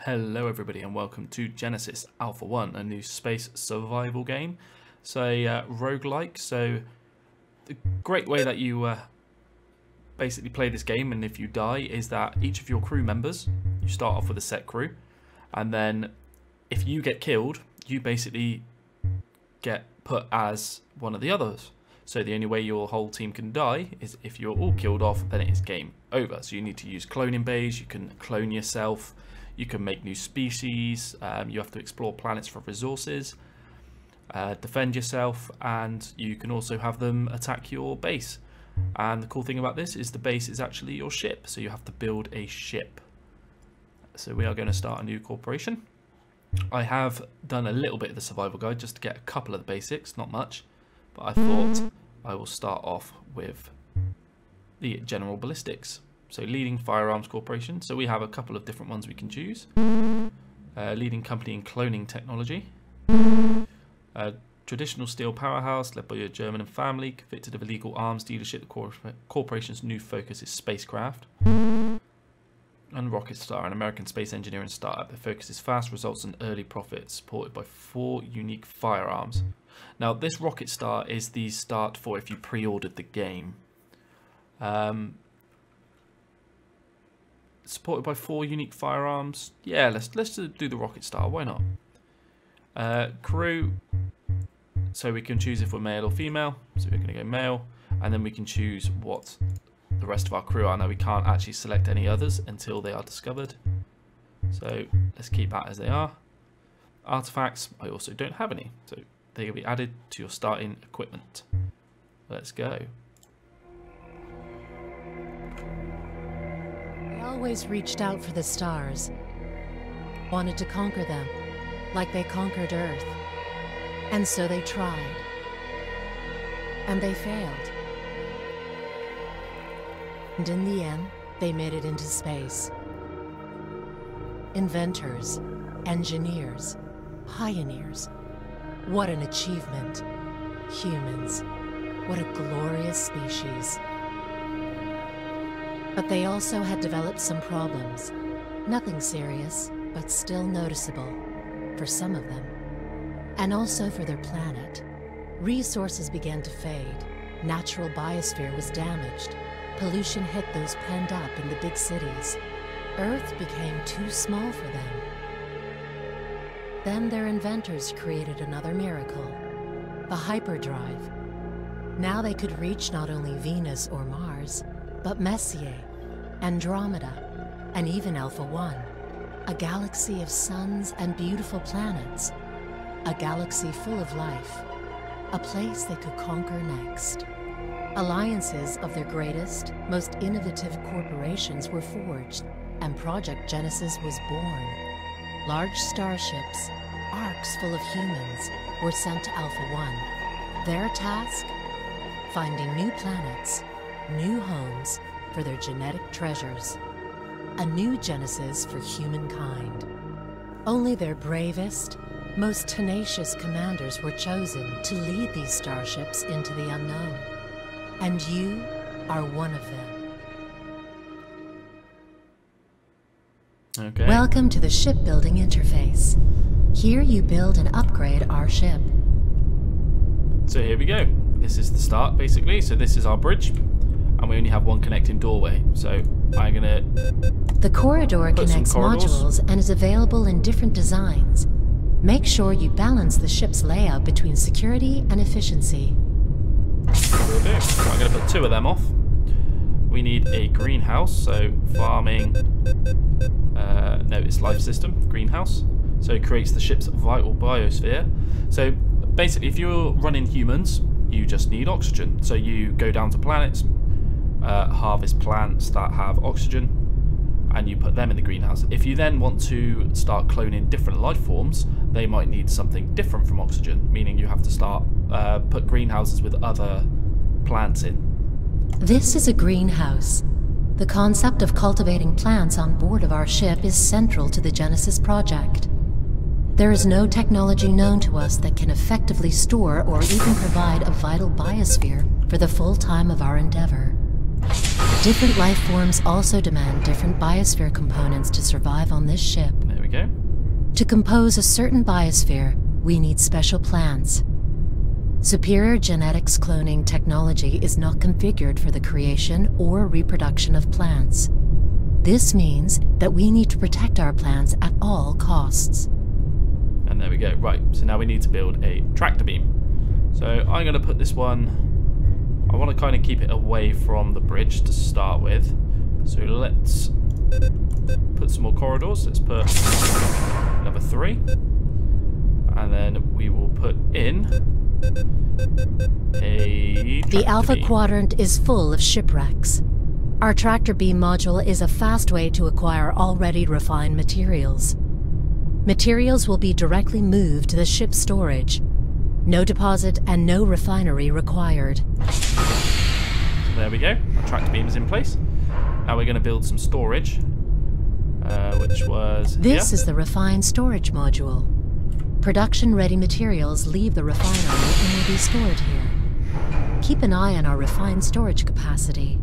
Hello everybody and welcome to Genesis Alpha 1, a new space survival game. It's a roguelike, so the great way that you basically play this game, and if you die, is that each of your crew members, you start off with a set crew, and then if you get killed, you basically get put as one of the others. So the only way your whole team can die is if you're all killed off, then it is game over. So you need to use cloning bays, you can clone yourself, you can make new species, you have to explore planets for resources, defend yourself, and you can also have them attack your base. And the cool thing about this is the base is actually your ship, so you have to build a ship. So we are going to start a new corporation. I have done a little bit of the survival guide just to get a couple of the basics, not much, but I thought I will start off with the general ballistics. So leading firearms corporation, so we have a couple of different ones we can choose. Leading company in cloning technology. Traditional steel powerhouse led by your German family, convicted of illegal arms dealership. The corporation's new focus is spacecraft. And Rocket Star, an American space engineering startup. Their focus is fast results and early profits, supported by 4 unique firearms. Now this Rocket Star is the start for if you pre-ordered the game. Supported by 4 unique firearms. Yeah, let's do the Rocket Star. Why not? Crew. So we can choose if we're male or female. So we're going to go male, and then we can choose what the rest of our crew are. Now we can't actually select any others until they are discovered. So let's keep that as they are. Artifacts. I also don't have any, so they will be added to your starting equipment. Let's go. Always reached out for the stars, wanted to conquer them like they conquered Earth, and so they tried, and they failed, and in the end they made it into space. Inventors, engineers, pioneers, what an achievement. Humans, what a glorious species. But they also had developed some problems. Nothing serious, but still noticeable for some of them. And also for their planet. Resources began to fade. Natural biosphere was damaged. Pollution hit those penned up in the big cities. Earth became too small for them. Then their inventors created another miracle, the hyperdrive. Now they could reach not only Venus or Mars, but Messier, Andromeda, and even Alpha 1, a galaxy of suns and beautiful planets, a galaxy full of life, a place they could conquer next. Alliances of their greatest, most innovative corporations were forged, and Project Genesis was born. Large starships, arcs full of humans, were sent to Alpha 1. Their task? Finding new planets, new homes for their genetic treasures. A new Genesis for humankind. Only their bravest, most tenacious commanders were chosen to lead these starships into the unknown. And you are one of them. Okay. Welcome to the shipbuilding interface. Here you build and upgrade our ship. So here we go. This is the start, basically. So this is our bridge, and we only have one connecting doorway. So I'm gonna. The corridor connects modules and is available in different designs. Make sure you balance the ship's layout between security and efficiency. Will do. So I'm gonna put 2 of them off. We need a greenhouse, so farming. No, it's life system greenhouse. So it creates the ship's vital biosphere. So basically, if you're running humans, you just need oxygen. So you go down to planets, harvest plants that have oxygen, and you put them in the greenhouse. If you then want to start cloning different life forms, they might need something different from oxygen, meaning you have to start put greenhouses with other plants in. This is a greenhouse. The concept of cultivating plants on board of our ship is central to the Genesis project. There is no technology known to us that can effectively store or even provide a vital biosphere for the full time of our endeavor. Different life forms also demand different biosphere components to survive on this ship. There we go. To compose a certain biosphere, we need special plants. Superior genetics cloning technology is not configured for the creation or reproduction of plants. This means that we need to protect our plants at all costs. And there we go. Right, so now we need to build a tractor beam. So I'm going to put this one... I want to kind of keep it away from the bridge to start with. So let's put some more corridors. Let's put number 3. And then we will put in a The Alpha beam. Quadrant is full of shipwrecks. Our tractor beam module is a fast way to acquire already refined materials. Materials will be directly moved to the ship's storage. No deposit and no refinery required. So there we go. Our tractor beam is in place. Now we're going to build some storage, which was This here. is the refined storage module. Production-ready materials leave the refinery and will be stored here. Keep an eye on our refined storage capacity.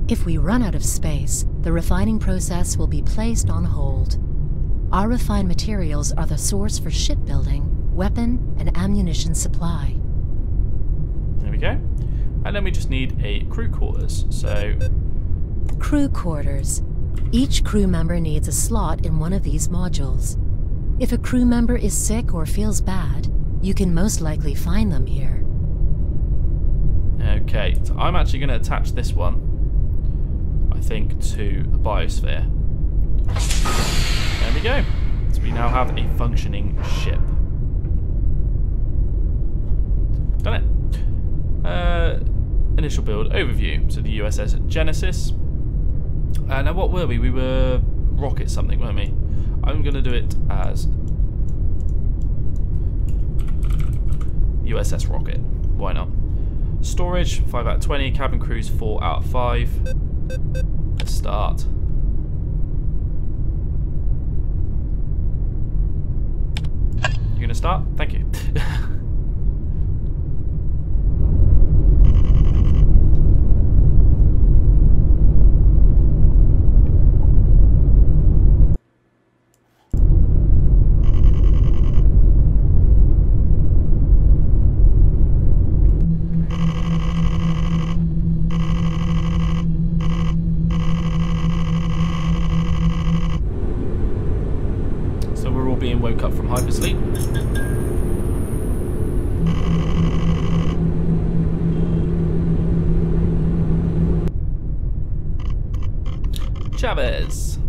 If we run out of space, the refining process will be placed on hold. Our refined materials are the source for shipbuilding, weapon, and ammunition supply. There we go. And then we just need a crew quarters. So Crew quarters. Each crew member needs a slot in one of these modules. If a crew member is sick or feels bad, you can most likely find them here. okay, so I'm actually going to attach this one, I think, to the biosphere. There we go. So we now have a functioning ship. Done it. Initial build overview. So the USS Genesis. Now what were we? We were rocket something, weren't we? I'm going to do it as USS Rocket. Why not? Storage, 5 out of 20. Cabin crews, 4 out of 5. Let's start. You going to start? Thank you. Being woke up from hypersleep. Chavez.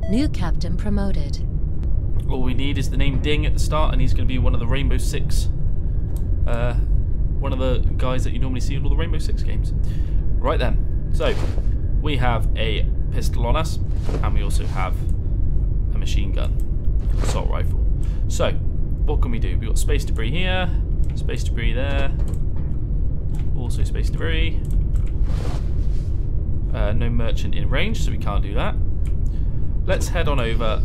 New captain promoted. All we need is the name Ding at the start, and he's going to be one of the Rainbow Six. One of the guys that you normally see in all the Rainbow Six games. Right then. So, we have a pistol on us, and we also have a machine gun. Assault rifle. So, what can we do? We've got space debris here, space debris there, also space debris. No merchant in range, so we can't do that. Let's head on over,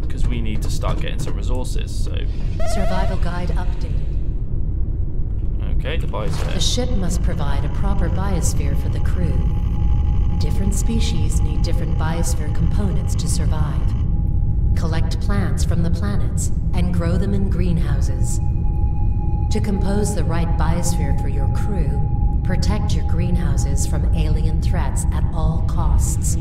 because we need to start getting some resources. So, Survival guide updated. okay, the biosphere. The ship must provide a proper biosphere for the crew. Different species need different biosphere components to survive. Collect plants from the planets and grow them in greenhouses. To compose the right biosphere for your crew, protect your greenhouses from alien threats at all costs.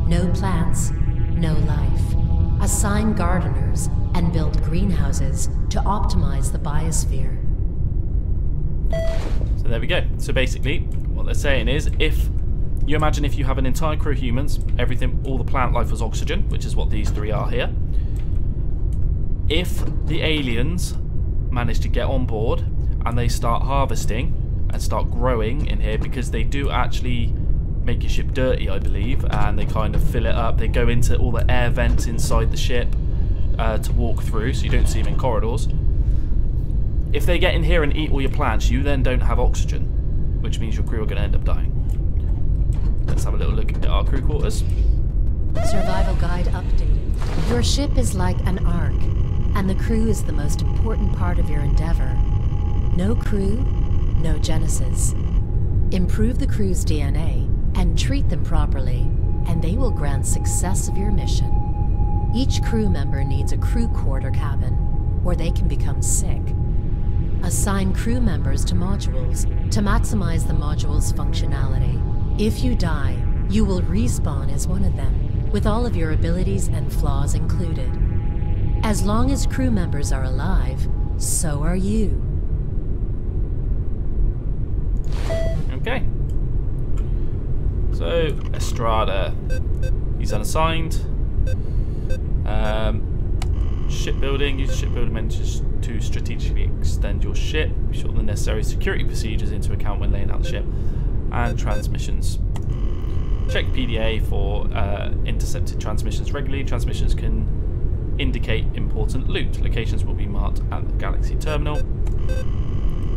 No plants, no life. Assign gardeners and build greenhouses to optimize the biosphere. So there we go. So basically, what they're saying is, if you imagine if you have an entire crew of humans, everything, all the plant life was oxygen, which is what these 3 are here. If the aliens manage to get on board and they start harvesting and start growing in here, because they do actually make your ship dirty, I believe, and they kind of fill it up. They go into all the air vents inside the ship to walk through, so you don't see them in corridors. If they get in here and eat all your plants, you then don't have oxygen, which means your crew are going to end up dying. Let's have a little look at our crew quarters. Survival guide updated. Your ship is like an ark, and the crew is the most important part of your endeavor. No crew, no Genesis. Improve the crew's DNA and treat them properly, and they will grant success of your mission. Each crew member needs a crew quarter cabin, or they can become sick. Assign crew members to modules to maximize the module's functionality. If you die, you will respawn as one of them, with all of your abilities and flaws included. As long as crew members are alive, so are you. Okay. So, Estrada. He's unassigned. Shipbuilding. Use shipbuilding menus to strategically extend your ship. Be sure the necessary security procedures into account when laying out the ship. And transmissions. Check PDA for intercepted transmissions regularly. Transmissions can indicate important loot. Locations will be marked at the Galaxy Terminal.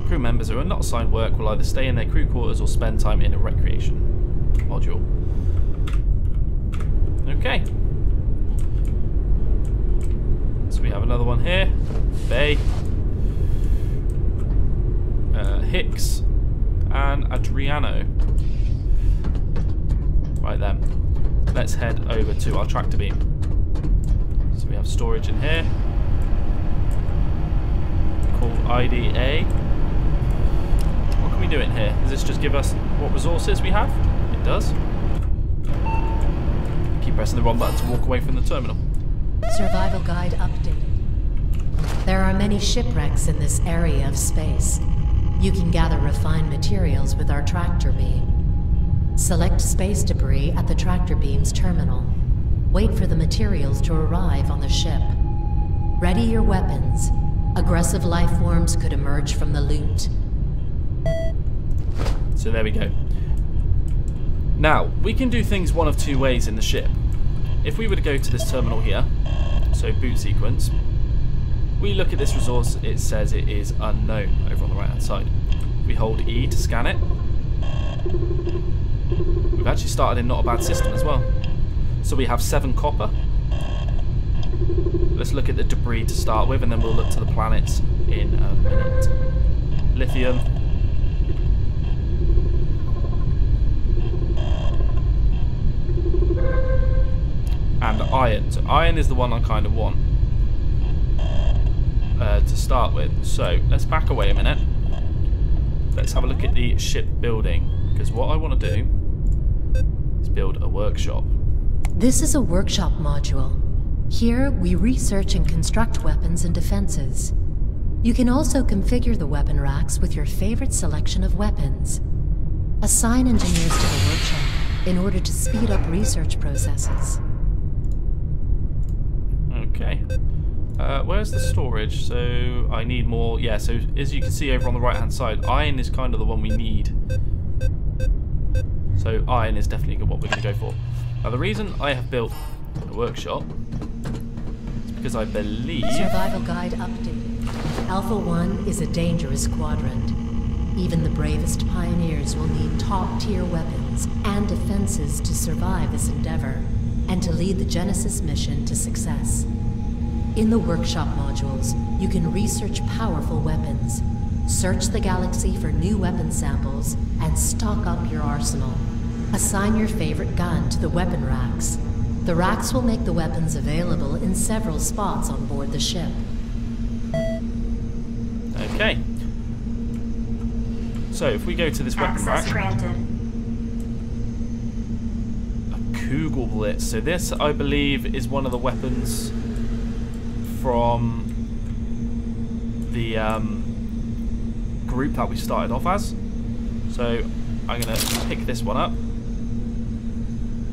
Crew members who are not assigned work will either stay in their crew quarters or spend time in a recreation module. Okay. So we have another one here. Bay. Hicks. And Adriano. Right then. Let's head over to our tractor beam. So we have storage in here. Called IDA. What can we do in here? Does this just give us what resources we have? It does. Keep pressing the wrong button to walk away from the terminal. Survival guide updated. There are many shipwrecks in this area of space. You can gather refined materials with our tractor beam. Select space debris at the tractor beam's terminal. Wait for the materials to arrive on the ship. Ready your weapons. Aggressive life forms could emerge from the loot. So there we go. Now, we can do things one of two ways in the ship. If we were to go to this terminal here, so boot sequence, we look at this resource, it says it is unknown over on the right hand side. We hold E to scan it. We've actually started in not a bad system as well. So we have 7 copper. Let's look at the debris to start with and then we'll look to the planets in a minute. Lithium. And iron. So iron is the one I kind of want to start with. So let's back away a minute. Let's have a look at the ship building, because what I want to do is build a workshop. This is a workshop module. Here we research and construct weapons and defenses. You can also configure the weapon racks with your favorite selection of weapons. Assign engineers to the workshop in order to speed up research processes. Okay. Where's the storage? So I need more. Yeah, so as you can see over on the right hand side, iron is kind of the one we need. So iron is definitely what we're going to go for. Now the reason I have built a workshop is because I believe... Survival guide updated. Alpha 1 is a dangerous quadrant. Even the bravest pioneers will need top-tier weapons and defenses to survive this endeavor, and to lead the Genesis mission to success. In the workshop modules, you can research powerful weapons, search the galaxy for new weapon samples, and stock up your arsenal. Assign your favorite gun to the weapon racks. The racks will make the weapons available in several spots on board the ship. Okay. So if we go to this weapon rack... Granted. A Kugel Blitz. So this, I believe, is one of the weapons from the group that we started off as. So I'm going to pick this one up.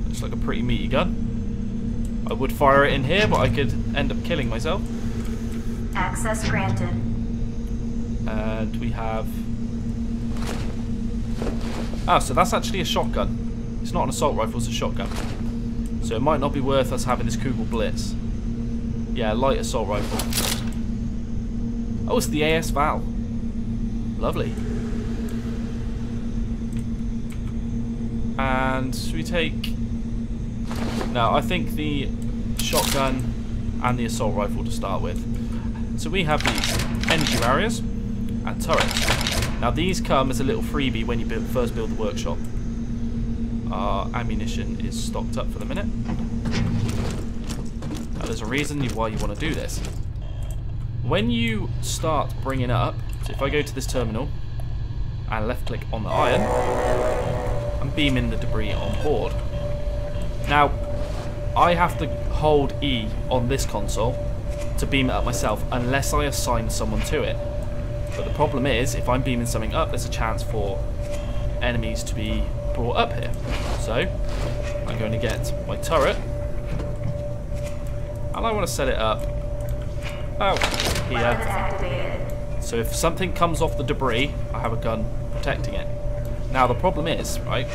Looks like a pretty meaty gun. I would fire it in here, but I could end up killing myself. Access granted. And we have... Ah, so that's actually a shotgun. It's not an assault rifle, it's a shotgun. So it might not be worth us having this Kugel Blitz. Yeah, light assault rifle. Oh, it's the AS Val. Lovely. And should we take... No, I think the shotgun and the assault rifle to start with. So we have these energy barriers and turrets. Now these come as a little freebie when you first build the workshop. Our ammunition is stocked up for the minute. Now there's a reason why you want to do this. When you start bringing up, so if I go to this terminal and left click on the iron, I'm beaming the debris on board. Now, I have to hold E on this console to beam it up myself unless I assign someone to it. But the problem is, if I'm beaming something up, there's a chance for enemies to be brought up here. So, I'm going to get my turret, and I want to set it up here. So if something comes off the debris, I have a gun protecting it. Now the problem is, right,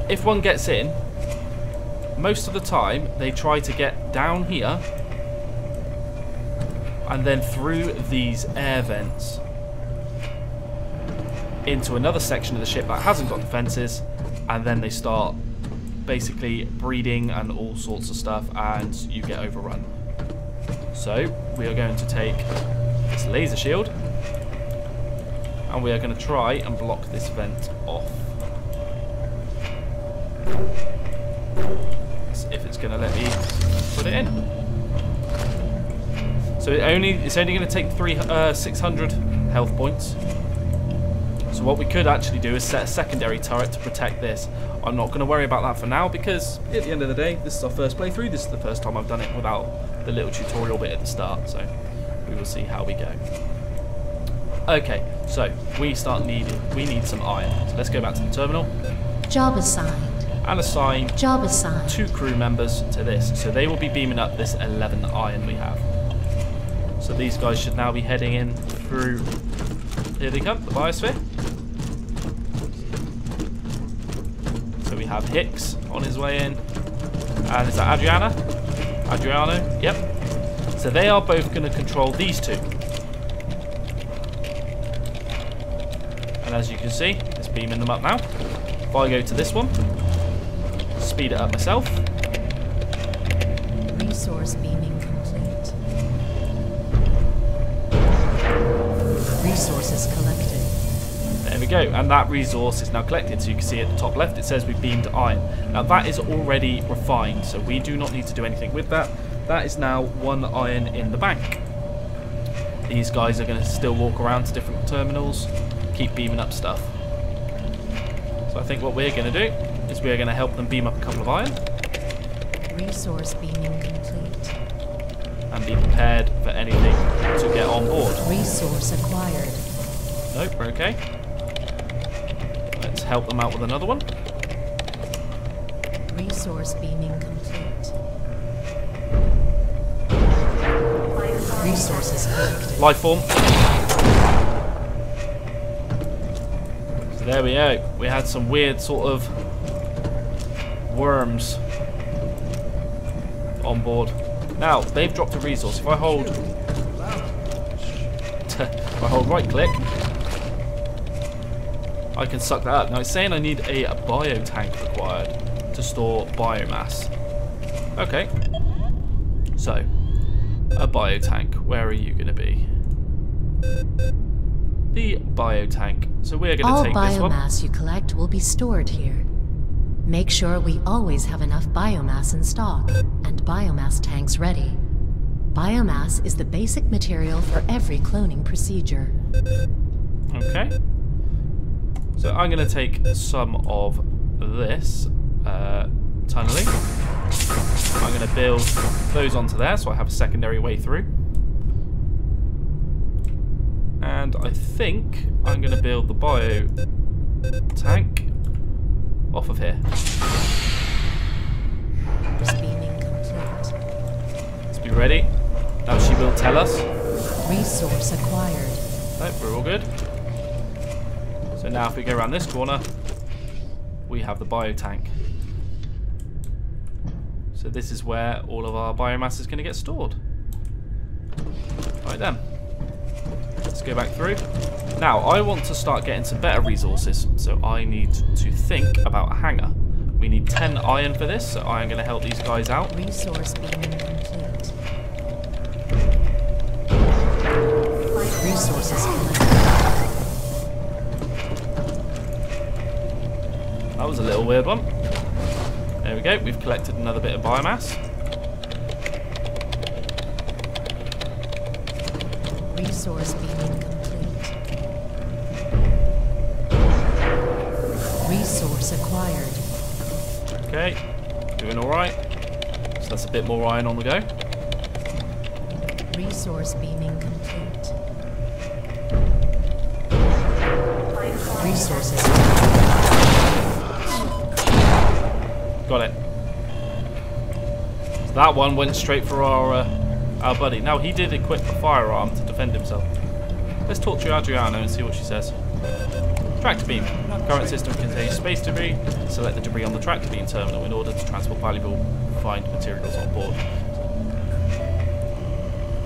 if one gets in, most of the time they try to get down here and then through these air vents into another section of the ship that hasn't got defenses, and then they start basically breeding and all sorts of stuff, and you get overrun. So we are going to take this laser shield and we are going to try and block this vent off. Let's see if it's going to let me put it in. So it's only going to take 600 health points. So what we could actually do is set a secondary turret to protect this. I'm not going to worry about that for now because at the end of the day, this is our first playthrough. This is the first time I've done it without the little tutorial bit at the start. So we will see how we go. Okay, so we need some iron. So let's go back to the terminal. Job assigned. And assign Job assigned. 2 crew members to this. So they will be beaming up this 11 iron we have. So these guys should now be heading in through, here they come, the biosphere. So we have Hicks on his way in. And is that Adriano? Yep. So they are both going to control these two. And as you can see, it's beaming them up now. If I go to this one, speed it up myself. Resource beaming complete. Resources collected. There we go, and that resource is now collected. So you can see at the top left it says we beamed iron. Now that is already refined, so we do not need to do anything with that. That is now 1 iron in the bank. These guys are going to still walk around to different terminals, keep beaming up stuff. So I think what we're going to do is we're going to help them beam up a couple of iron. Resource beaming complete. And be prepared for anything to get on board. Resource acquired. Nope, we're okay. Let's help them out with another one. Resource beaming complete. Resources collected. Life form. So there we go. We had some weird sort of worms on board. Now they've dropped a resource. If I hold, right click, I can suck that up. Now it's saying I need a biotank required to store biomass. Okay. So a biotank. Where are you going to be? The biotank. So we're going to take this one. All biomass you collect will be stored here. Make sure we always have enough biomass in stock and biomass tanks ready. Biomass is the basic material for every cloning procedure. Okay. So I'm going to take some of this tunneling. I'm going to build those onto there so I have a secondary way through. And I think I'm going to build the bio tank off of here. Beaming complete. Let's be ready. Now she will tell us. Resource acquired. Nope, we're all good. So now if we go around this corner, we have the bio tank. So this is where all of our biomass is going to get stored. Right then. Let's go back through. Now, I want to start getting some better resources, so I need to think about a hangar. We need 10 iron for this, so I am going to help these guys out. Resource beaming complete. Resources collected. That was a little weird one. There we go, we've collected another bit of biomass. Resource beaming complete. Resource acquired. Okay, doing alright. So that's a bit more iron on the go. Resource beaming complete. Resources. Got it. So that one went straight for our buddy. Now he did equip a firearm to defend himself. Let's talk to Adriano and see what she says. Tractor beam. Current system contains space debris. Select the debris on the tractor beam terminal in order to transport valuable refined materials on board.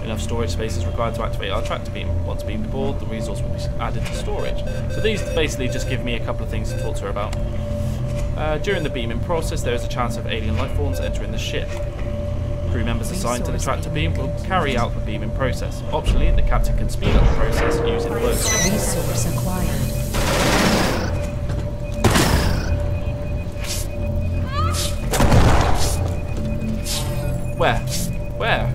Enough storage space is required to activate our tractor beam. Once beamed aboard, the resource will be added to storage. So these basically just give me a couple of things to talk to her about. During the beaming process, there is a chance of alien life forms entering the ship. Crew members assigned to the tractor beam will carry out the beaming process. Optionally, the captain can speed up the process using the workstation. Resource acquired. Where? Where?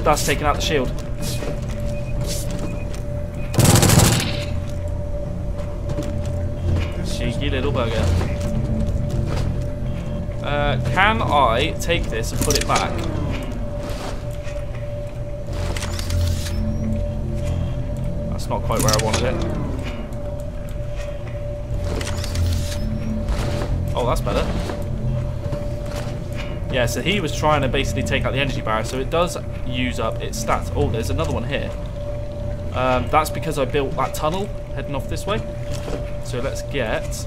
That's taking out the shield. Cheeky little bugger. Can I take this and put it back? That's not quite where I wanted it. Oh, that's better. Yeah, so he was trying to basically take out the energy barrier, so it does use up its stats. Oh, there's another one here. That's because I built that tunnel heading off this way. So let's get...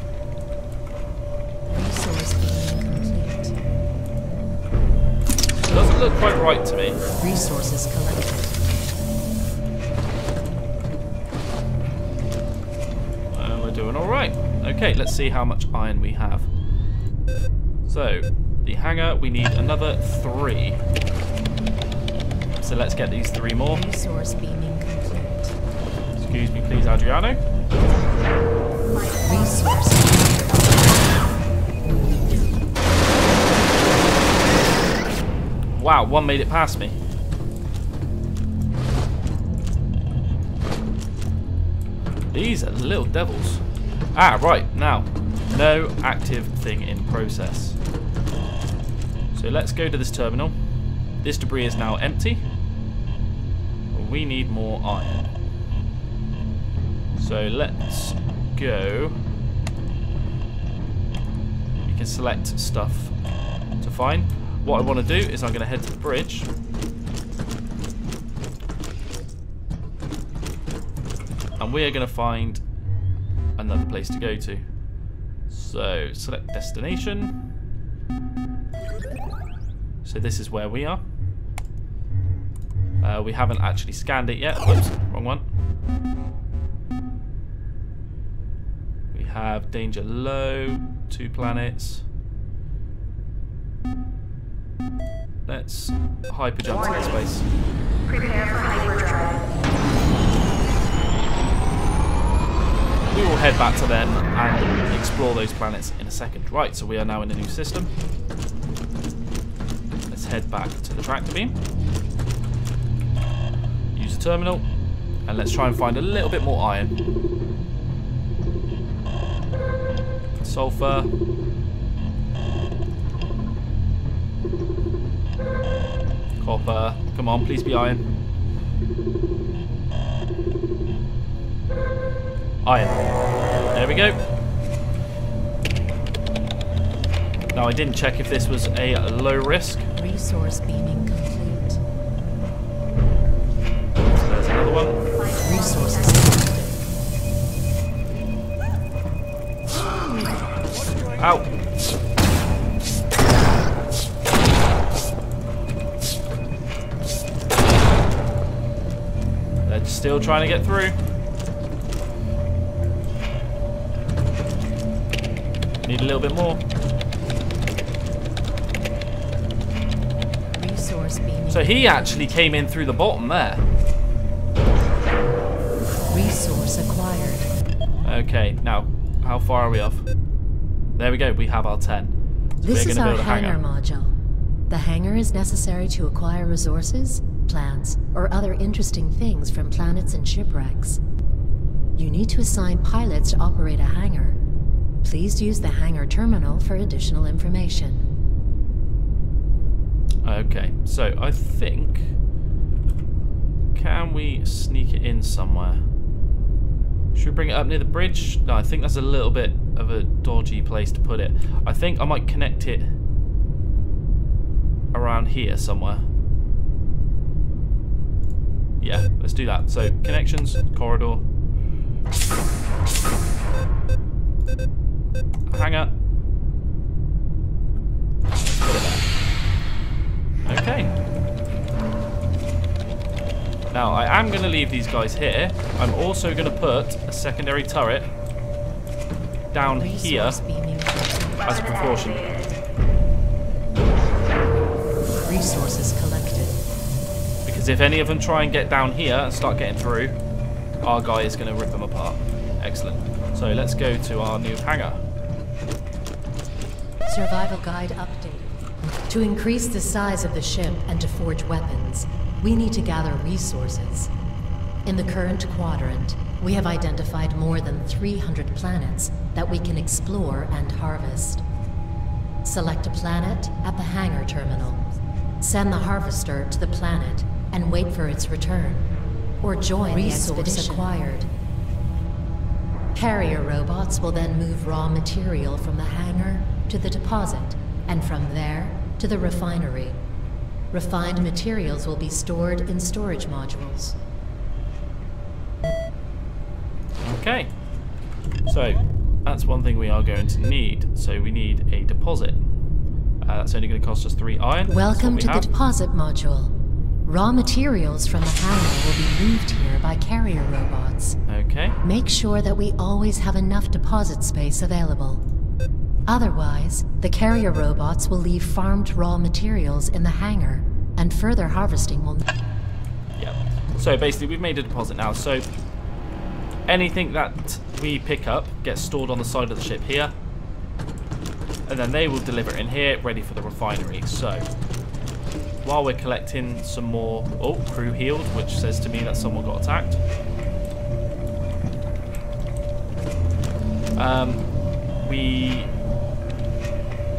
Resource beaming complete. It doesn't look quite right to me. Resources collected. We're doing alright. Okay, let's see how much iron we have. So... the hangar, we need another 3. So let's get these 3 more. Resource beaming complete. Excuse me, please, Adriano. Resource. Wow, one made it past me. These are little devils. Ah, right, now. No active thing in process. So let's go to this terminal. This debris is now empty. We need more iron. So let's go. You can select stuff to find. What I want to do is I'm going to head to the bridge. And we are going to find another place to go to. So select destination. So this is where we are. We haven't actually scanned it yet. Whoops, wrong one. We have danger low, 2 planets. Let's hyper jump to that space. Prepare for hyperdrive. We will head back to them and explore those planets in a second. Right, so we are now in a new system. Let's head back to the tractor beam. Use the terminal. And let's try and find a little bit more iron. Sulfur. Copper. Come on, please be iron. Iron. There we go. Now I didn't check if this was a low risk. Resource beaming complete. So there's another one. Resources collected. Ow. They're still trying to get through. Need a little bit more. Resource beaming. So he actually came in through the bottom there. Resource acquired. Okay, now, how far are we off? There we go, we have our 10. So This we're is gonna our build a hangar module. The hangar is necessary to acquire resources plants, or other interesting things from planets and shipwrecks. You need to assign pilots to operate a hangar. Please use the hangar terminal for additional information. Okay, so I think... Can we sneak it in somewhere? Should we bring it up near the bridge? No, I think that's a little bit of a dodgy place to put it. I think I might connect it around here somewhere. Yeah, let's do that. So, connections, corridor. Hangar. Put it there. Okay. Now, I am going to leave these guys here. I'm also going to put a secondary turret down here as a precaution. Resources collected. Because if any of them try and get down here and start getting through, our guy is going to rip them apart. Excellent. So let's go to our new hangar. Survival guide updated. To increase the size of the ship and to forge weapons, we need to gather resources. In the current quadrant, we have identified more than 300 planets that we can explore and harvest. Select a planet at the hangar terminal. Send the harvester to the planet and wait for its return. Or join the expedition. Acquired. Carrier robots will then move raw material from the hangar to the deposit, and from there to the refinery. Refined materials will be stored in storage modules. Okay, so that's one thing we are going to need. So we need a deposit. That's only going to cost us 3 iron. Welcome to the deposit module. Raw materials from the hangar will be moved here by carrier robots. Okay. Make sure that we always have enough deposit space available. Otherwise, the carrier robots will leave farmed raw materials in the hangar, and further harvesting will... Yep. So basically, we've made a deposit now. So anything that we pick up gets stored on the side of the ship here, and then they will deliver it in here, ready for the refinery. So while we're collecting some more... Oh, crew healed, which says to me that someone got attacked. We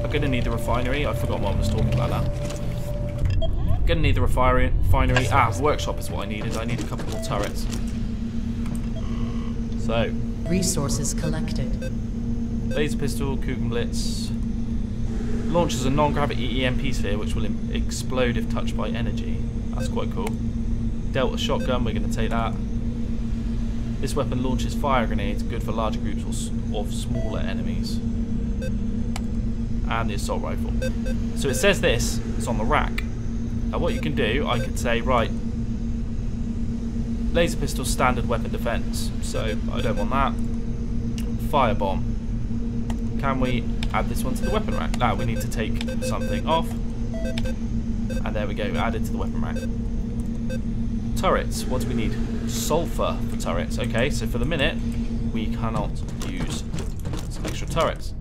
are going to need the refinery. I forgot what I was talking about now. Going to need the refinery. Workshop is what I needed. I need a couple more turrets. So, resources collected. Laser pistol, Kugelblitz. Launches a non-gravity EMP sphere which will explode if touched by energy. That's quite cool. Delta shotgun, we're going to take that. This weapon launches fire grenades, good for larger groups of smaller enemies. And the assault rifle. So it says this is on the rack. Now what you can do, I could say, right, laser pistol standard weapon defense. So I don't want that. Firebomb. Can we add this one to the weapon rack? Now we need to take something off. And there we go, add it to the weapon rack. Turrets, what do we need? Sulfur for turrets. Okay, so for the minute, we cannot use some extra turrets.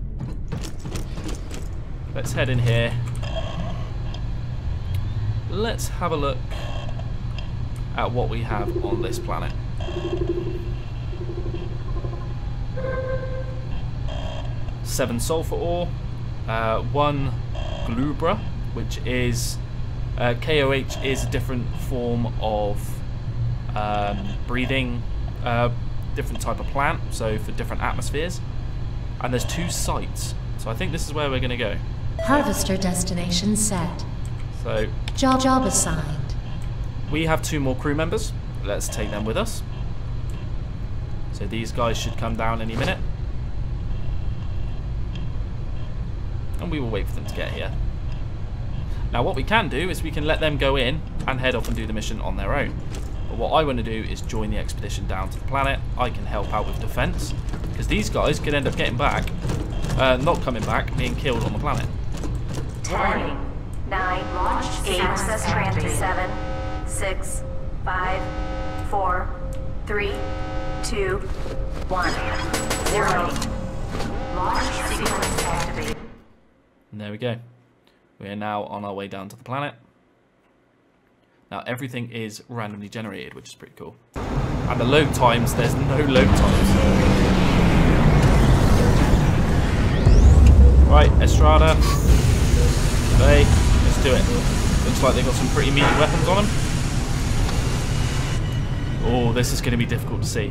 Let's head in here. Let's have a look at what we have on this planet. Seven sulfur ore, 1 glubra, which is KOH is a different form of breathing, different type of plant, so for different atmospheres. And there's 2 sites, so I think this is where we're going to go. Harvester destination set. So job assigned. We have 2 more crew members. Let's take them with us. So these guys should come down any minute. And we will wait for them to get here. Now what we can do is we can let them go in and head off and do the mission on their own. But what I want to do is join the expedition down to the planet. I can help out with defense, because these guys could end up getting back, not coming back, being killed on the planet. 10, 9, launch, 8, access granted, 7, 6, 5, 4, 3, 2, 1, 0. Launch sequence activated. And there we go. We are now on our way down to the planet. Now everything is randomly generated, which is pretty cool. And the load times, there's no load times. Right, Estrada. Okay, let's do it. Looks like they've got some pretty meaty weapons on them. Oh, this is going to be difficult to see.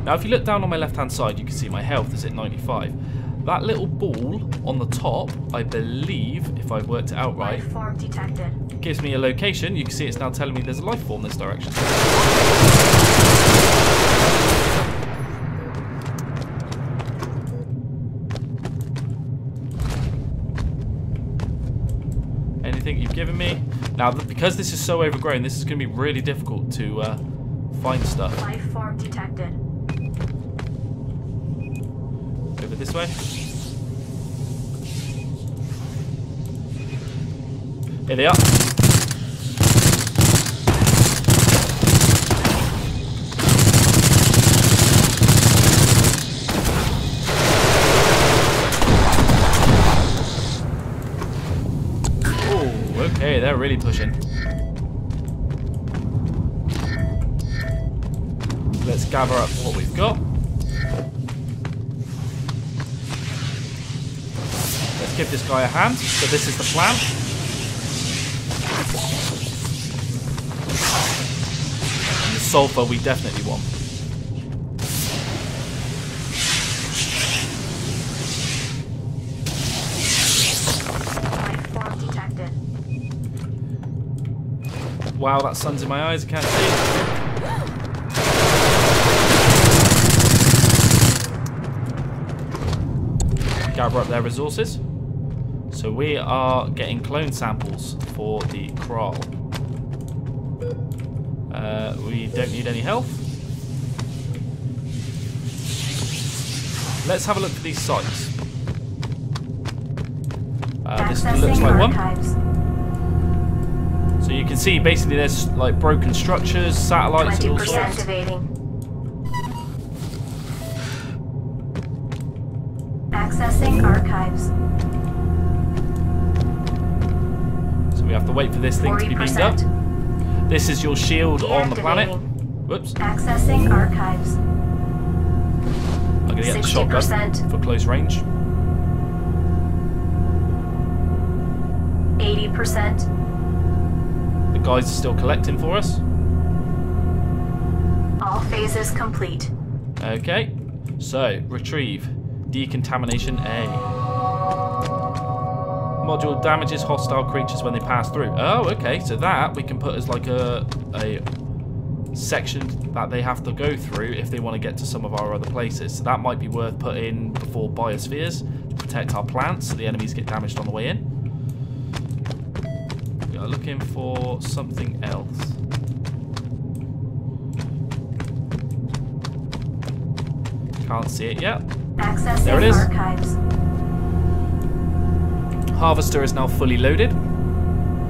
Now, if you look down on my left-hand side, you can see my health is at 95. That little ball on the top, I believe, if I've worked it out right, Life form detected. gives me a location. You can see it's now telling me there's a life form this direction. Anything you've given me? Now, because this is so overgrown, this is going to be really difficult to find stuff. Life form detected. Over this way. Here they are. Oh, okay, they're really pushing. Let's gather up what we've got. Let's give this guy a hand. So this is the plan. And the sulfur we definitely want. Life form detected. Wow, that sun's in my eyes, I can't see. Gather up their resources. So we are getting clone samples for the crawl. We don't need any health. Let's have a look at these sites. This looks like archives. one. So you can see basically there's like broken structures, satellites and all 20% sorts. evading. Accessing archives. So we have to wait for this thing to be beamed up. 40%. This is your shield on the planet. Deactivating. Whoops. Accessing archives. I'm going to get the shotgun 60%. for close range. 80%. The guys are still collecting for us. All phases complete. Okay. So, retrieve. Decontamination A. Module damages hostile creatures when they pass through. Oh, okay. So that we can put as like a section that they have to go through if they want to get to some of our other places. So that might be worth putting before biospheres to protect our plants so the enemies get damaged on the way in. We are looking for something else. Can't see it yet. Accessing There it is. archives. Harvester is now fully loaded.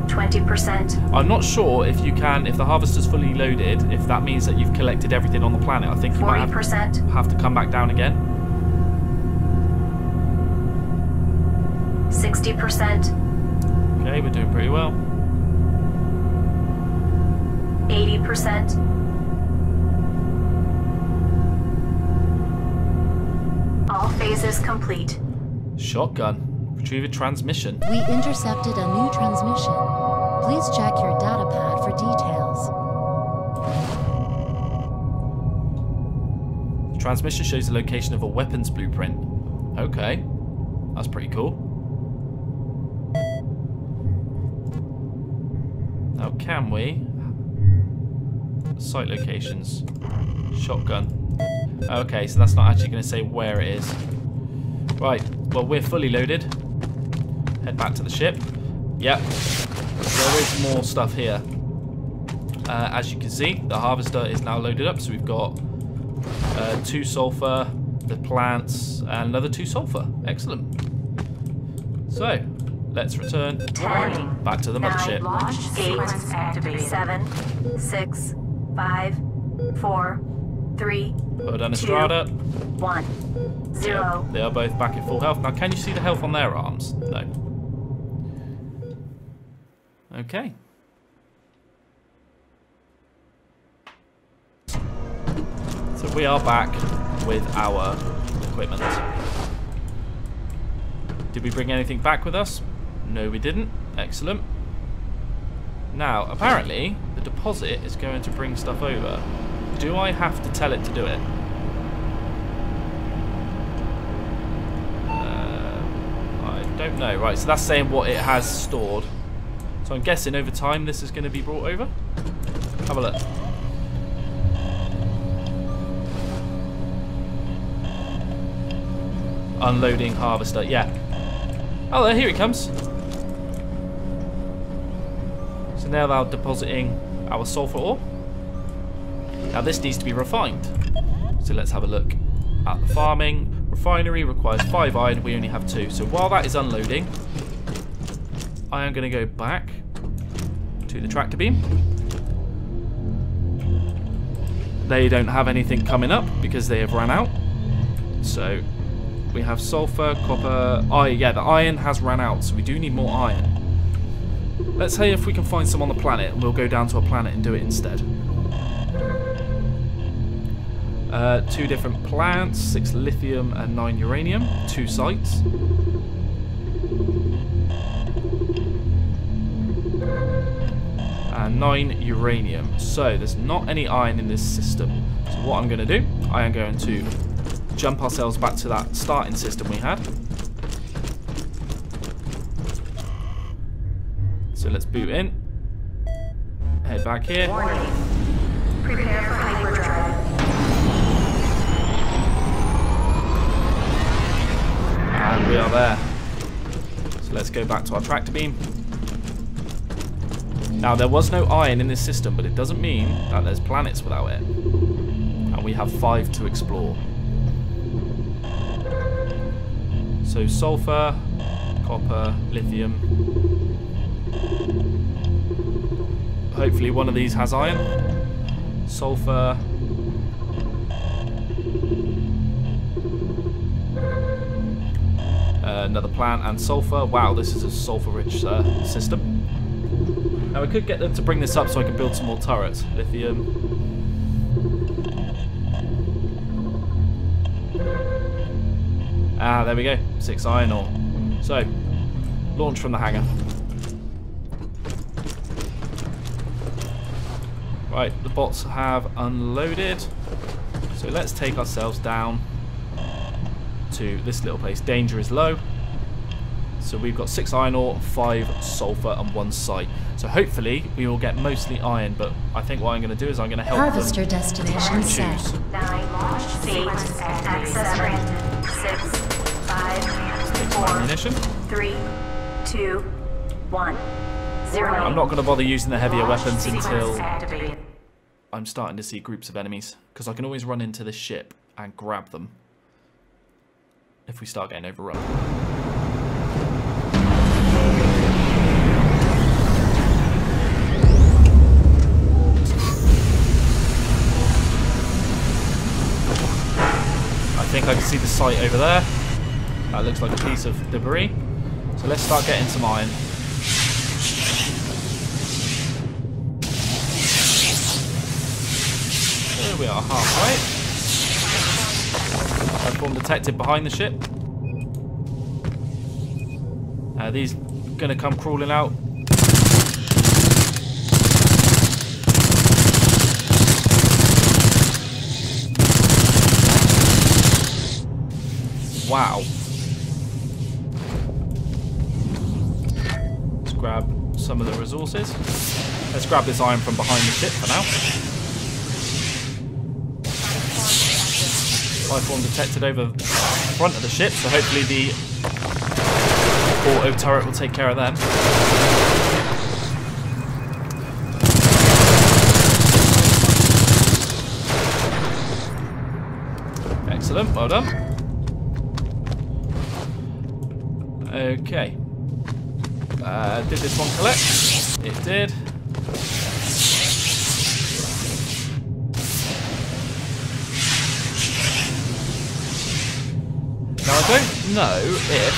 20%. I'm not sure if you can, if the harvester's fully loaded, if that means that you've collected everything on the planet. I think you might 40%. have to come back down again. 60%. Okay, we're doing pretty well. 80%. All phases complete. Shotgun. Retrieve a transmission. We intercepted a new transmission. Please check your data pad for details. The transmission shows the location of a weapons blueprint. Okay. That's pretty cool. Now, can we... Site locations. Shotgun. Okay, so that's not actually going to say where it is. Right, well, we're fully loaded. Head back to the ship. Yep. There is more stuff here. As you can see, the harvester is now loaded up. So we've got 2 sulfur, the plants, and another 2 sulfur. Excellent. So, let's return 10, back to the 9, mothership. launch sequence activated. 7, 6, 5, 4, 3, Well done, 2, Estrada. 1, 0. They are both back at full health. Now, can you see the health on their arms? No. Okay. we are back with our equipment. Did we bring anything back with us? No, we didn't. Excellent. Now, apparently, the deposit is going to bring stuff over. Do I have to tell it to do it? I don't know. Right, so that's saying what it has stored. So I'm guessing over time this is going to be brought over. Have a look. Unloading harvester. Yeah. Oh, there, here it comes. So now they're depositing our sulfur ore. Now this needs to be refined. So let's have a look at the farming. Refinery requires 5 iron, we only have 2. So while that is unloading, I am going to go back to the tractor beam. They don't have anything coming up because they have run out. So we have sulfur, copper. Oh yeah, the iron has run out, so we do need more iron. Let's see if we can find some on the planet, and we'll go down to a planet and do it instead. 2 different plants, 6 lithium and 9 uranium, 2 sites. And 9 uranium. So there's not any iron in this system. So what I'm going to do, I am going to jump ourselves back to that starting system we had. So let's boot in. Head back here. Warning. Prepare for hyperdrive. And we are there. So let's go back to our tractor beam. Now there was no iron in this system, but it doesn't mean that there's planets without it. And we have 5 to explore. So sulfur, copper, lithium. Hopefully one of these has iron. Sulfur. Another plant and sulfur. Wow, this is a sulfur-rich system. Now we could get them to bring this up so I can build some more turrets. Lithium. Ah, there we go. 6 iron ore. So, launch from the hangar. Right, the bots have unloaded. So let's take ourselves down to this little place. Danger is low. So we've got 6 iron ore, 5 sulfur and 1 site. So hopefully we will get mostly iron, but I think what I'm going to do is I'm going to help Harvester them destination set. choose. 9 launch sequence access granted. 6, 5, Take some 4, ammunition. 3, 2, 1, 0. I'm not going to bother using the heavier weapons Sequence until activated. I'm starting to see groups of enemies, because I can always run into this ship and grab them if we start getting overrun. I think I can see the site over there. That looks like a piece of debris. So let's start getting some iron. Here we are, halfway. Platform detected behind the ship. These gonna come crawling out. Wow. Let's grab some of the resources. Let's grab this iron from behind the ship for now. Lifeform detected over the front of the ship, so hopefully the auto turret will take care of them. Excellent, well done. Okay. Did this one collect? It did. Now I don't know if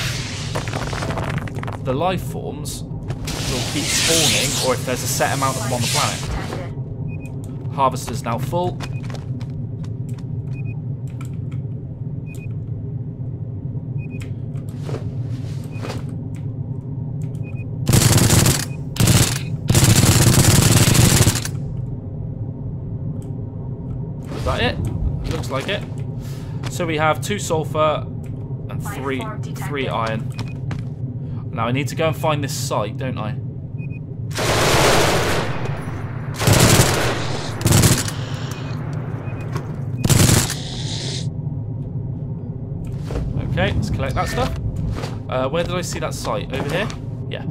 the life forms will keep spawning or if there's a set amount of them on the planet. Harvester's now full. looks like it. So we have 2 sulfur and 3 iron. Now I need to go and find this site, don't I? Okay, let's collect that stuff. Where did I see that site? Over here? Yeah.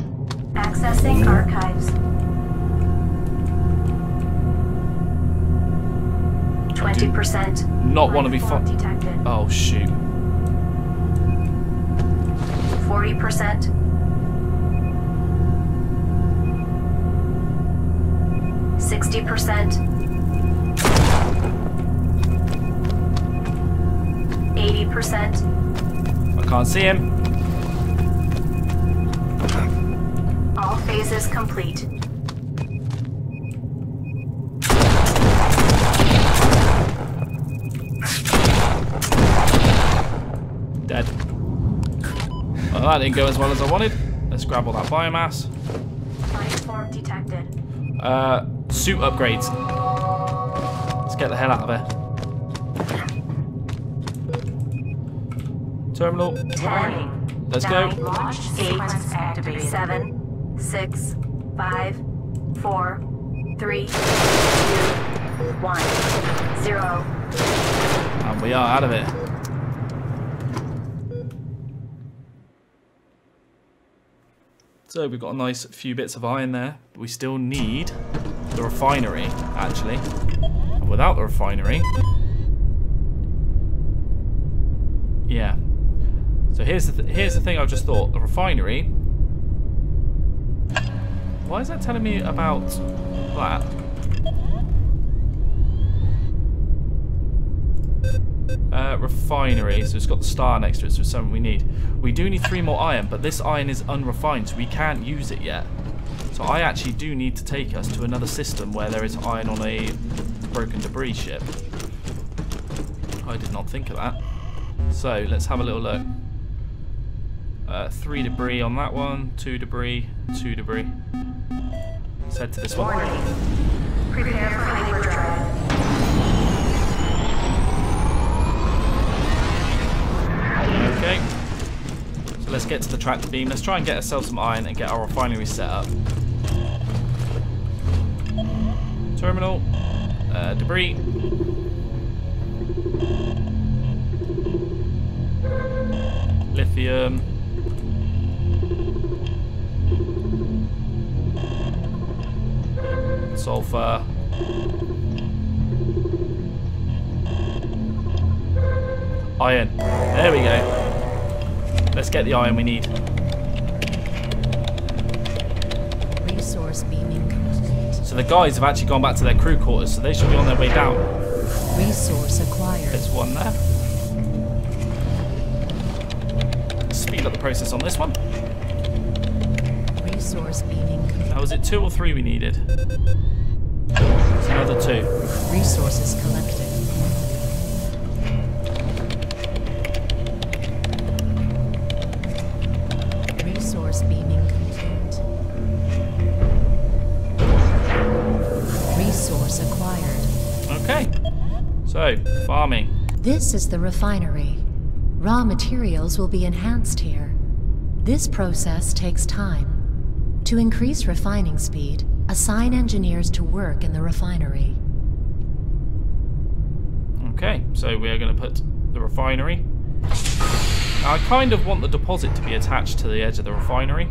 Accessing archives. 20%. Not want to be detected. Oh shoot. 40%. 60%. 80%. I can't see him. All phases complete. Dead. Well, that didn't go as well as I wanted. Let's grab all that biomass. Life form detected. Suit upgrades. Let's get the hell out of here. Terminal. 10. Let's go. Launch sequence activated. 7, 6, 5, 4, 3, 2, 1, 0. And we are out of it. So we've got a nice few bits of iron there, but we still need the refinery, actually. And without the refinery... Yeah. So here's the thing I've just thought. The refinery... Why is that telling me about that? Refinery, so it's got the star next to it, so it's something we need. We do need 3 more iron, but this iron is unrefined, so we can't use it yet. So I actually do need to take us to another system where there is iron on a broken debris ship. I did not think of that. So let's have a little look. 3 debris on that one, 2 debris, 2 debris. Let's head to this one. Warning. Prepare for hyperdrive. Okay. So let's get to the tractor beam. Let's try and get ourselves some iron and get our refinery set up. Terminal. Debris. Lithium. Sulfur. Iron. There we go. Let's get the iron we need. Resource beaming complete. So the guys have actually gone back to their crew quarters, so they should be on their way down. Resource acquired. There's one there. Speed up the process on this one. Resource beaming complete. Now, was it 2 or 3 we needed? It's another 2. Resources collected. Resource beaming complete. Resource acquired. Okay. So, farming. This is the refinery. Raw materials will be enhanced here. This process takes time. To increase refining speed, assign engineers to work in the refinery. Okay, so we are going to put the refinery. Now, I kind of want the deposit to be attached to the edge of the refinery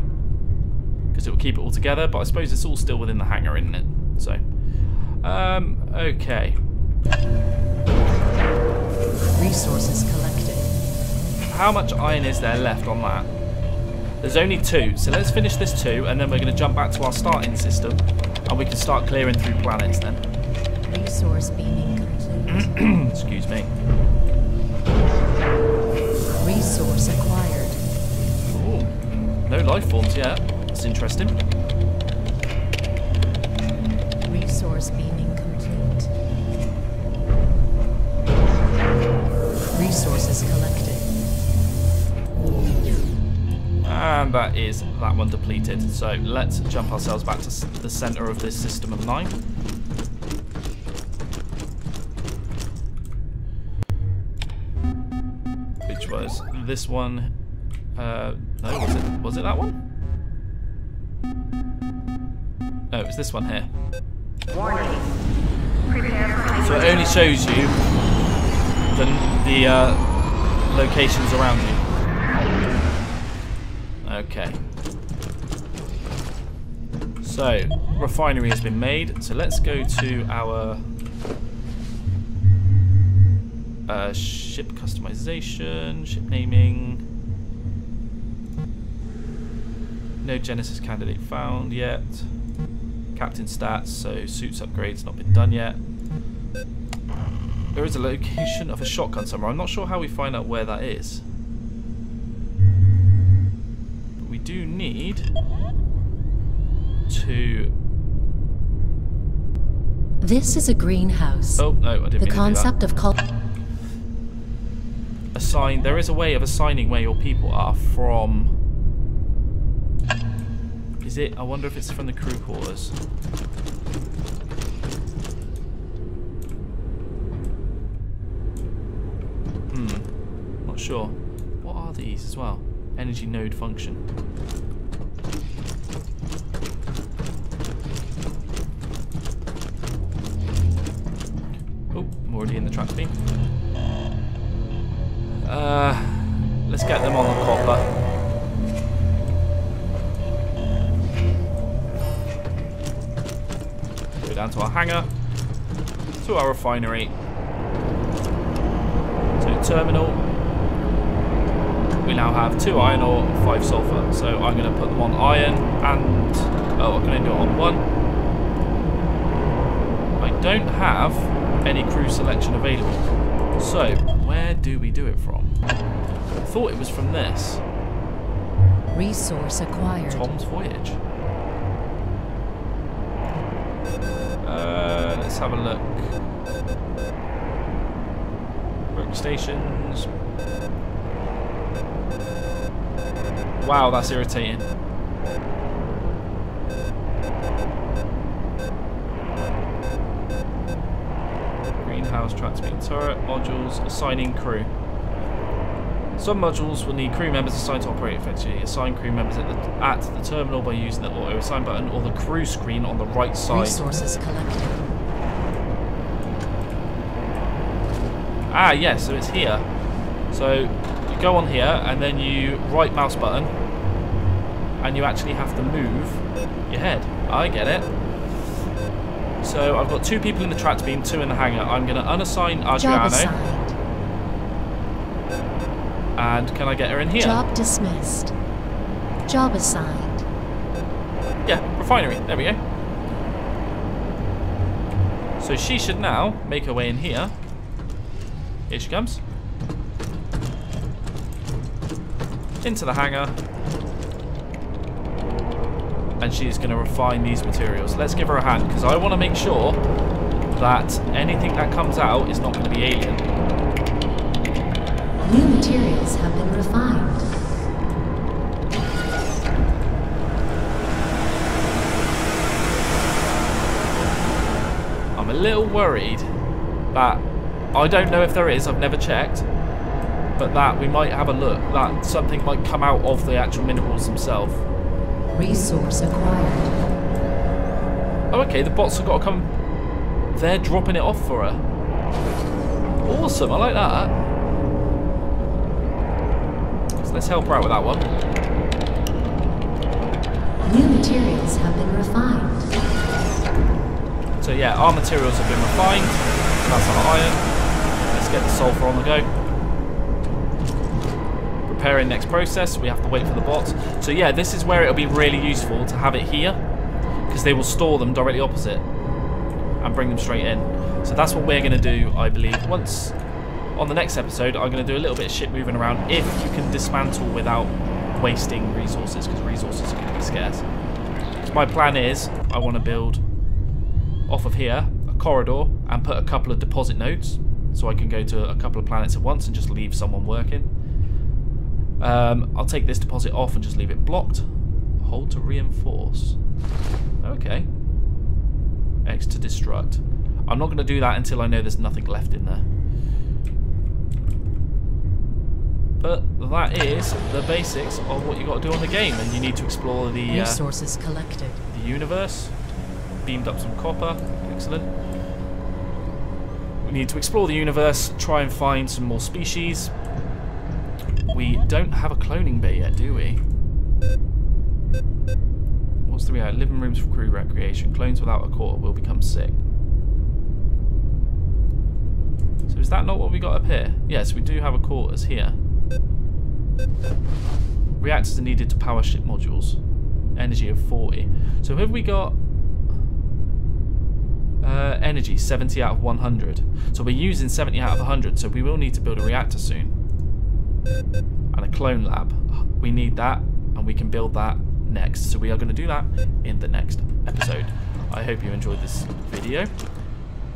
because it will keep it all together, but I suppose it's all still within the hangar, isn't it? So, okay. Resources collected. How much iron is there left on that? There's only 2, so let's finish this 2, and then we're going to jump back to our starting system, and we can start clearing through planets then. Resource beaming complete. Excuse me. Resource acquired. Ooh, no life forms yet. That's interesting. Resource beaming complete. Resources collected. And that is that one depleted. So let's jump ourselves back to the center of this system of 9. Which was this one? No, was it that one? No, it was this one here. Warning. Prepare for So it only shows you the locations around you. Okay. So, refinery has been made. So let's go to our ship customization, ship naming. No Genesis candidate found yet. Captain stats, so suits upgrades not been done yet. There is a location of a shotgun somewhere. I'm not sure how we find out where that is. But we do need to... This is a greenhouse. Oh, no, I didn't mean The to do concept that. of Assign. There is a way of assigning where your people are from... Is it? I wonder if it's from the crew quarters. Not sure. What are these as well? Energy node function. Oh, I'm already in the track beam. Let's get them on the copper. Go down to our hangar, to our refinery, to terminal. We now have 2 iron ore, 5 sulfur. So I'm going to put them on iron and... Oh, I'm going to do it on 1. I don't have any crew selection available. So, where do we do it from? I thought it was from this. resource acquired. Tom's Voyage. Let's have a look. Workstations. Wow, that's irritating. Greenhouse, transmitting turret, modules, assigning crew. Some modules will need crew members assigned to operate effectively. Assign crew members at the terminal by using the auto assign button or the crew screen on the right side. Resources collected. Ah, yes, so it's here. So you go on here and then you right mouse button and you actually have to move your head. I get it. So I've got 2 people in the track beam, 2 in the hangar. I'm going to unassign Job Adriano. assigned. And can I get her in here? Job dismissed. Job assigned. Yeah, refinery. There we go. So she should now make her way in here. Here she comes. Into the hangar. And she's going to refine these materials. Let's give her a hand, because I want to make sure that anything that comes out is not going to be alien. New materials have been refined. I'm a little worried that, I don't know if there is, I've never checked, but that we might have a look, that something might come out of the actual minerals themselves. Resource acquired. Oh, okay, the bots have got to come. They're dropping it off for her. Awesome, I like that. So let's help her out with that one. New materials have been refined. So yeah, our materials have been refined. That's our iron. Let's get the sulfur on the go. Preparing next process. We have to wait for the bots. So yeah, this is where it'll be really useful to have it here, because they will store them directly opposite and bring them straight in. So that's what we're going to do, I believe. Once on the next episode, I'm going to do a little bit of shit moving around if you can dismantle without wasting resources, because resources are going to be scarce. So my plan is I want to build off of here a corridor and put a couple of deposit nodes so I can go to a couple of planets at once and just leave someone working. I'll take this deposit off and just leave it blocked. Hold to reinforce. Okay. X to destruct. I'm not going to do that until I know there's nothing left in there. But that is the basics of what you got to do on the game, and you need to explore the Resources collected. the universe. Beamed up some copper. Excellent. We need to explore the universe, try and find some more species. We don't have a cloning bay yet, do we? What's the reality? Living rooms for crew recreation. Clones without a quarter will become sick. So is that not what we got up here? Yes, we do have a quarters here. Reactors are needed to power ship modules. Energy of 40. So have we got energy 70 out of 100? So we're using 70 out of 100, so we will need to build a reactor soon. And a clone lab. We need that, and we can build that next. So we are going to do that in the next episode. I hope you enjoyed this video.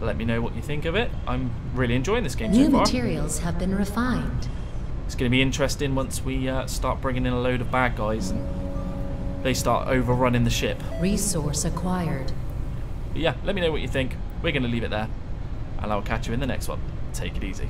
Let me know what you think of it. I'm really enjoying this game so far. New materials have been refined. It's going to be interesting once we start bringing in a load of bad guys and they start overrunning the ship. Resource acquired. But yeah, let me know what you think. We're going to leave it there, and I'll catch you in the next one. Take it easy.